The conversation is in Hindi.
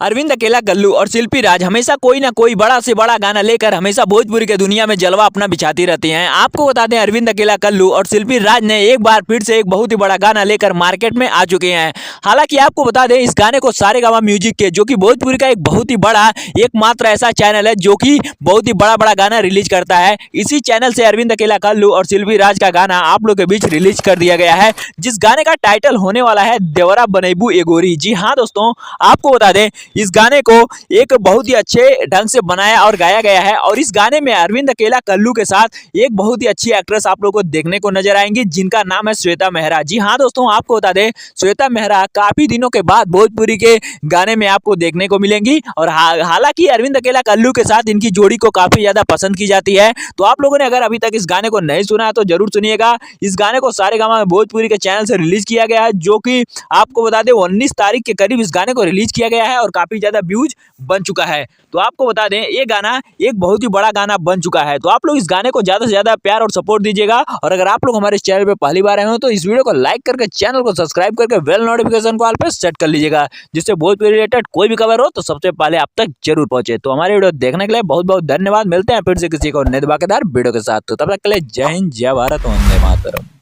अरविंद अकेला कल्लू और शिल्पी राज हमेशा कोई ना कोई बड़ा से बड़ा गाना लेकर हमेशा भोजपुरी के दुनिया में जलवा अपना बिछाती रहती हैं। आपको बता दें अरविंद अकेला कल्लू और शिल्पी राज ने एक बार फिर से एक बहुत ही बड़ा गाना लेकर मार्केट में आ चुके हैं। हालांकि आपको बता दें इस गाने को सारेगामा म्यूजिक के जो कि भोजपुरी का एक बहुत ही बड़ा एकमात्र ऐसा चैनल है जो कि बहुत ही बड़ा बड़ा गाना रिलीज करता है। इसी चैनल से अरविंद अकेला कल्लू और शिल्पी राज का गाना आप लोग के बीच रिलीज कर दिया गया है, जिस गाने का टाइटल होने वाला है देवरा बनेबू एगोरी। जी हाँ दोस्तों, आपको बता दें इस गाने को एक बहुत ही अच्छे ढंग से बनाया और गाया गया है और इस गाने में अरविंद अकेला कल्लू के साथ एक बहुत ही अच्छी एक्ट्रेस आप लोगों को देखने को नजर आएंगी, जिनका नाम है श्वेता मेहरा। जी हाँ दोस्तों, आपको बता दें श्वेता मेहरा काफी दिनों के बाद भोजपुरी के गाने में आपको देखने को मिलेंगी और हालांकि अरविंद अकेला कल्लू के साथ इनकी जोड़ी को काफी ज्यादा पसंद की जाती है। तो आप लोगों ने अगर अभी तक इस गाने को नहीं सुना है तो जरूर सुनिएगा। इस गाने को सारेगामा भोजपुरी के चैनल से रिलीज किया गया है, जो कि आपको बता दें 19 तारीख के करीब इस गाने को रिलीज किया गया है और काफी ज्यादा व्यूज बन चुका है। तो आपको बता दें ये गाना एक बहुत ही बड़ा गाना बन चुका है। तो आप लोग इस गाने को ज्यादा से ज्यादा प्यार और सपोर्ट दीजिएगा और अगर आप लोग हमारे इस चैनल पे पहली बार आए हो तो इस वीडियो को लाइक करके चैनल को सब्सक्राइब करके बेल नोटिफिकेशन को ऑल पे सेट कर लीजिएगा, जिससे भोजपुरी रिलेटेड कोई भी खबर हो तो सबसे पहले आप तक जरूर पहुंचे। तो हमारे वीडियो देखने के लिए बहुत बहुत धन्यवाद। मिलते हैं फिर से किसी को नए धमाकेदार वीडियो के साथ। तो तब तक के लिए जय हिंद, जय भारत, वंदे मातरम।